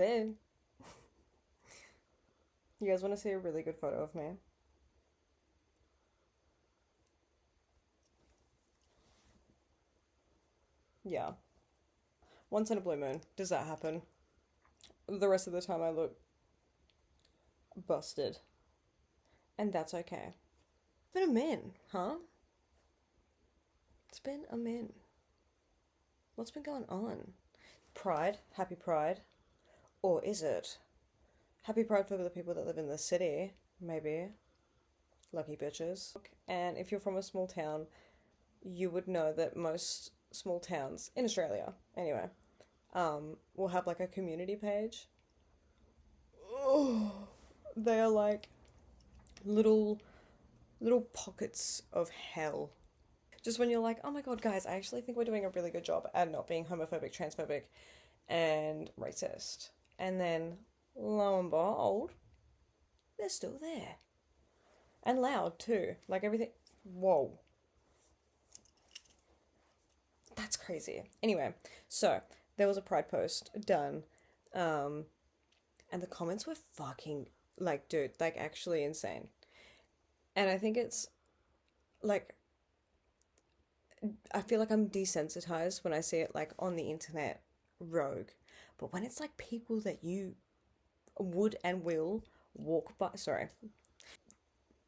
Then, you guys want to see a really good photo of me? Yeah. Once in a blue moon does that happen. The rest of the time I look busted. And that's okay. Been a min, huh? It's been a min. What's been going on? Pride? Happy Pride? Or is it? Happy Pride for the people that live in the city, maybe. Lucky bitches. And if you're from a small town, you would know that most small towns, in Australia anyway, will have like a community page. Oh, they are like little little pockets of hell. Just when you're like, oh my god, guys, I actually think we're doing a really good job at not being homophobic, transphobic, and racist. And then, lo and behold, they're still there. And loud too. Like everything. Whoa. That's crazy. Anyway, so there was a pride post done. Um, and the comments were fucking, like, dude, like actually insane. And I think it's like, I feel like I'm desensitized when I see it like on the internet rogue. But when it's like people that you would and will walk by, sorry,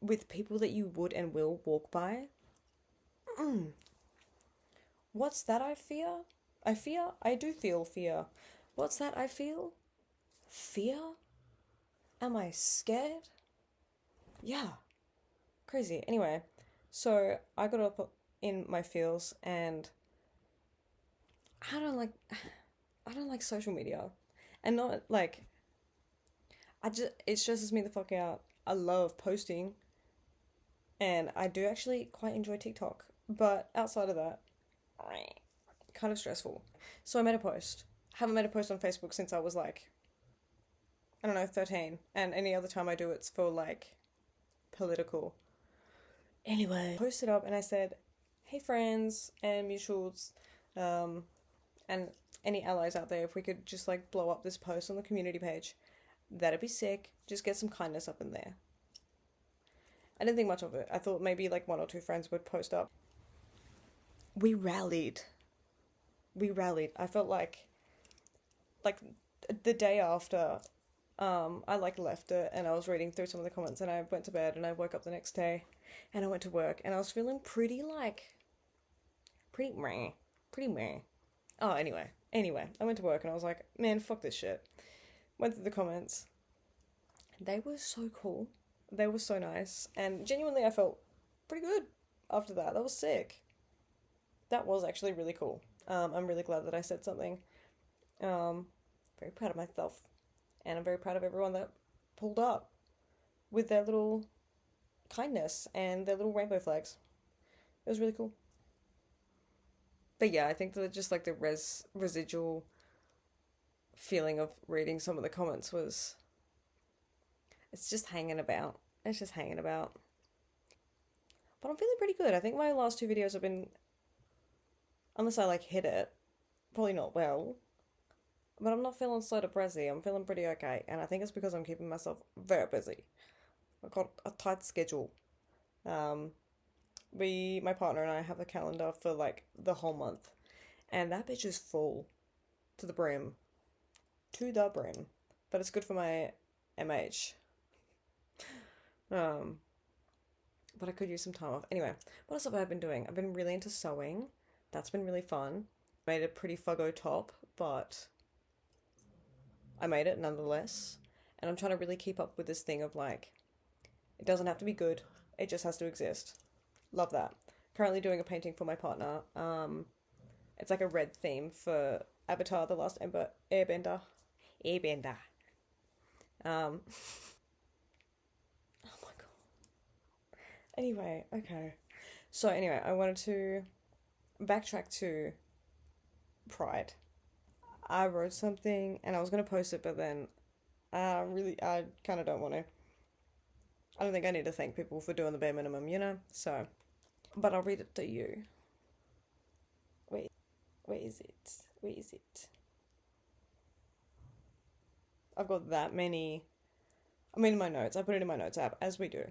with people that you would and will walk by, what's that I fear? I do feel fear. What's that I feel? Fear? Am I scared? Yeah, crazy. Anyway, so I got up in my feels and I don't like I don't like social media. And not like it stresses me the fuck out. I love posting and I do actually quite enjoy TikTok. But outside of that, kind of stressful. So I made a post. Haven't made a post on Facebook since I was like, I don't know, 13. And any other time I do it's for like political. Anyway, I posted up and I said, hey friends and mutuals, um, and any allies out there, if we could just like blow up this post on the community page, that'd be sick. Just get some kindness up in there. I didn't think much of it. I thought maybe like one or two friends would post up. We rallied. We rallied. I felt like the day after, I like left it and I was reading through some of the comments and I went to bed and I woke up the next day and I went to work and I was feeling pretty meh, pretty meh. Oh, anyway, I went to work and I was like, man, fuck this shit. Went through the comments. They were so cool. They were so nice and genuinely I felt pretty good after that. That was sick. That was actually really cool. I'm really glad that I said something. Um, very proud of myself. And I'm very proud of everyone that pulled up with their little kindness and their little rainbow flags. It was really cool. But yeah, I think that just like the residual feeling of reading some of the comments was it's just hanging about. It's just hanging about. But I'm feeling pretty good. I think my last two videos have been, unless I like hit it, probably not well. But I'm not feeling so depressy. I'm feeling pretty okay. And I think it's because I'm keeping myself very busy. I've got a tight schedule. Um, my partner and I have a calendar for like the whole month. And that bitch is full to the brim. To the brim. But it's good for my MH. Um, but I could use some time off. Anyway, what else have I been doing? I've been really into sewing. That's been really fun. Made a pretty fuggo top, but I made it nonetheless. And I'm trying to really keep up with this thing of like, it doesn't have to be good, it just has to exist. Love that. Currently doing a painting for my partner. It's like a red theme for Avatar: The Last Airbender. Airbender. Um, oh my god. Anyway, okay. So anyway, I wanted to backtrack to Pride. I wrote something and I was gonna post it, but then I kind of don't want to. I don't think I need to thank people for doing the bare minimum, you know? So, but I'll read it to you. Wait, where is it? Where is it? I've got that many. I mean, in my notes, I put it in my notes app, as we do.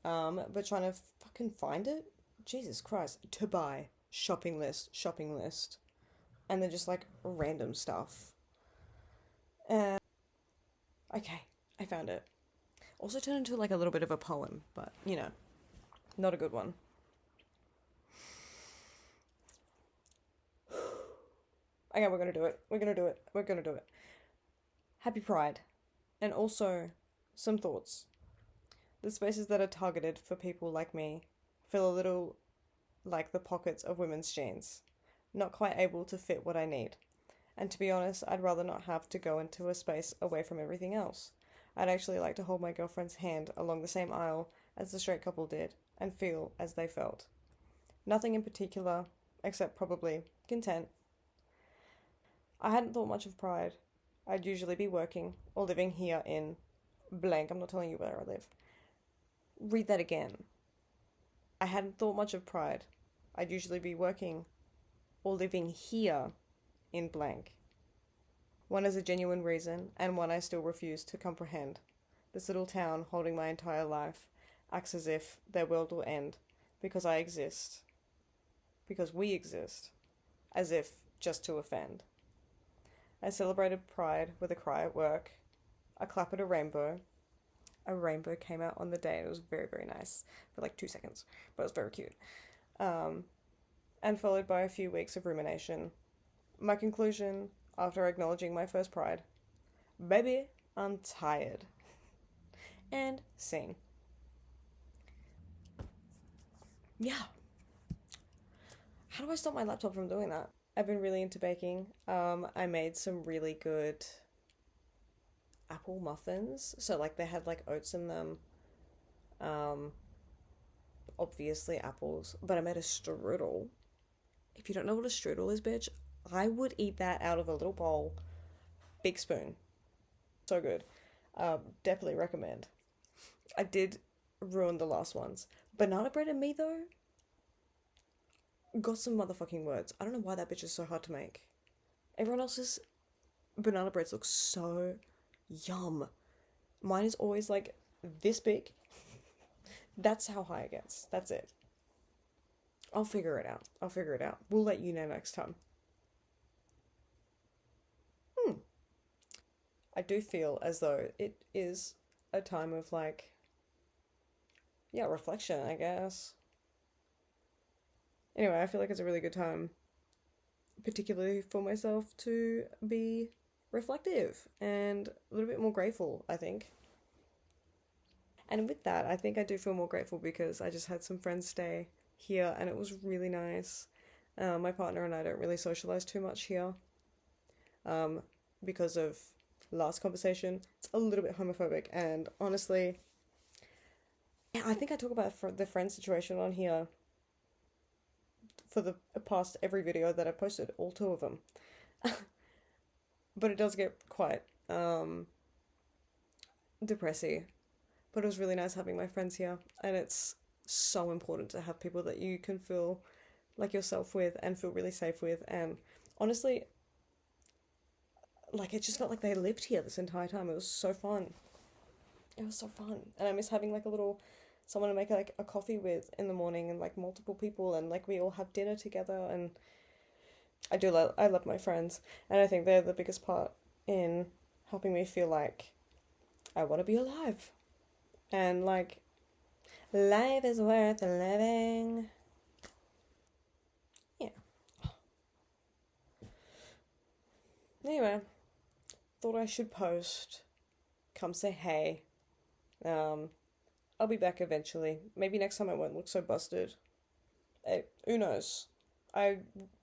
But trying to fucking find it, Jesus Christ, to buy, shopping list, and then just like random stuff. Okay, I found it. Also turned into like a little bit of a poem, but you know, not a good one. Okay, we're gonna do it. We're gonna do it. We're gonna do it. Happy Pride. And also, some thoughts. The spaces that are targeted for people like me feel a little like the pockets of women's jeans, not quite able to fit what I need. And to be honest, I'd rather not have to go into a space away from everything else. I'd actually like to hold my girlfriend's hand along the same aisle as the straight couple did and feel as they felt. Nothing in particular, except probably content. I hadn't thought much of pride. I'd usually be working or living here in blank. I'm not telling you where I live. Read that again. I hadn't thought much of pride. I'd usually be working or living here in blank. One is a genuine reason, and one I still refuse to comprehend. This little town, holding my entire life, acts as if their world will end because I exist. Because we exist. As if just to offend. I celebrated pride with a cry at work, a clap at a rainbow. A rainbow came out on the day and it was very, very nice for like 2 seconds, but it was very cute. And followed by a few weeks of rumination. My conclusion, after acknowledging my first pride, baby, I'm tired. And scene. Yeah. How do I stop my laptop from doing that? I've been really into baking. I made some really good apple muffins. So like they had like oats in them. Um, Obviously apples, but I made a strudel. If you don't know what a strudel is, bitch, I would eat that out of a little bowl, big spoon. So good. Definitely recommend. I did ruin the last ones. Banana bread and me though, got some motherfucking words. I don't know why that bitch is so hard to make. Everyone else's banana breads look so yum. Mine is always like this big. That's how high it gets. That's it. I'll figure it out. I'll figure it out. We'll let you know next time. I do feel as though it is a time of like, yeah, reflection, I guess. Anyway, I feel like it's a really good time, particularly for myself, to be reflective and a little bit more grateful, I think. And with that, I think I do feel more grateful because I just had some friends stay here and it was really nice. My partner and I don't really socialize too much here because of last conversation. It's a little bit homophobic, and honestly, yeah, I think I talk about the friend situation on here for the past every video that I posted, all two of them. But it does get quite depressing. But it was really nice having my friends here, and it's so important to have people that you can feel like yourself with and feel really safe with. And honestly, like it just felt like they lived here this entire time. It was so fun. It was so fun, and I miss having like a little someone to make like a coffee with in the morning, and like multiple people, and like we all have dinner together. And I love my friends, and I think they're the biggest part in helping me feel like I want to be alive, and like life is worth living. Yeah. Anyway, thought I should post. Come say hey. Um, I'll be back eventually. Maybe next time I won't look so busted. Hey, who knows? I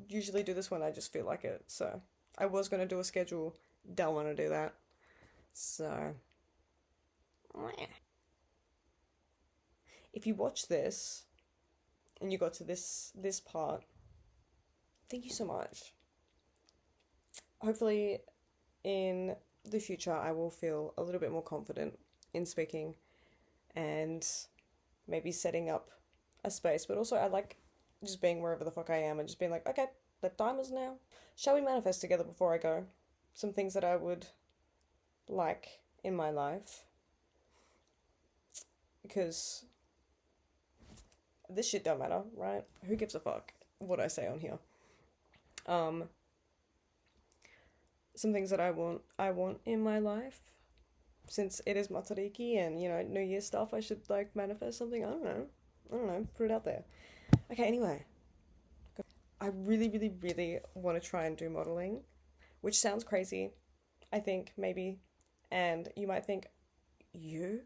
usually do this when I just feel like it. So I was gonna do a schedule. Don't want to do that. So if you watch this and you got to this part, thank you so much. Hopefully in the future I will feel a little bit more confident in speaking and maybe setting up a space. But also I like just being wherever the fuck I am and just being like, okay, the time is now. Shall we manifest together before I go? Some things that I would like in my life, because this shit don't matter, right? Who gives a fuck what I say on here? Um, some things that I want in my life, since it is Matariki and, you know, New Year stuff, I should like manifest something. I don't know, put it out there. Okay, anyway, I really, really, really want to try and do modeling, which sounds crazy, I think, maybe. And you might think, you?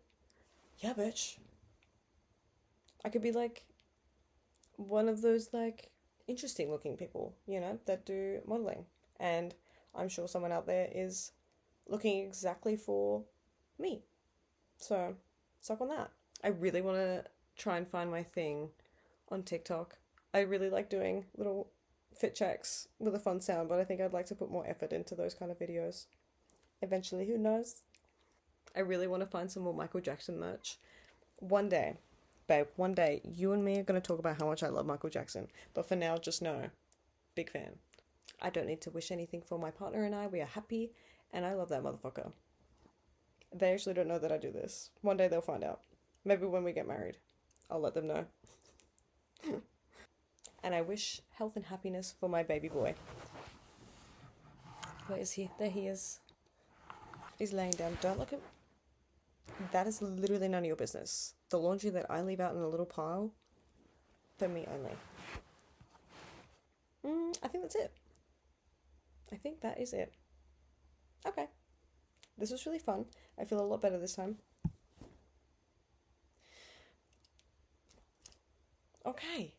Yeah, bitch. I could be like one of those like interesting looking people, you know, that do modeling. And I'm sure someone out there is looking exactly for me. So, suck on that. I really want to try and find my thing on TikTok. I really like doing little fit checks with a fun sound, but I think I'd like to put more effort into those kind of videos. Eventually, who knows? I really want to find some more Michael Jackson merch. One day, babe, one day, you and me are going to talk about how much I love Michael Jackson. But for now, just know, big fan. I don't need to wish anything for my partner and I. We are happy, and I love that motherfucker. They actually don't know that I do this. One day they'll find out. Maybe when we get married, I'll let them know. And I wish health and happiness for my baby boy. Where is he? There he is. He's laying down. Don't look at... That is literally none of your business. The laundry that I leave out in a little pile, for me only. I think that's it. I think that is it. Okay. This was really fun. I feel a lot better this time. Okay.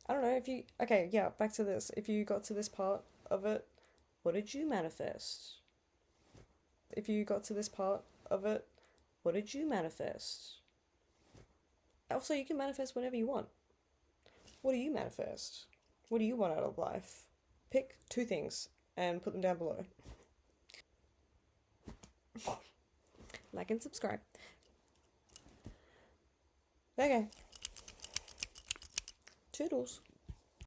I don't know if you... Okay, yeah, back to this. If you got to this part of it, what did you manifest? If you got to this part of it, what did you manifest? Also, you can manifest whatever you want. What do you manifest? What do you want out of life? Pick 2 things and put them down below. Like and subscribe. Okay. Toodles.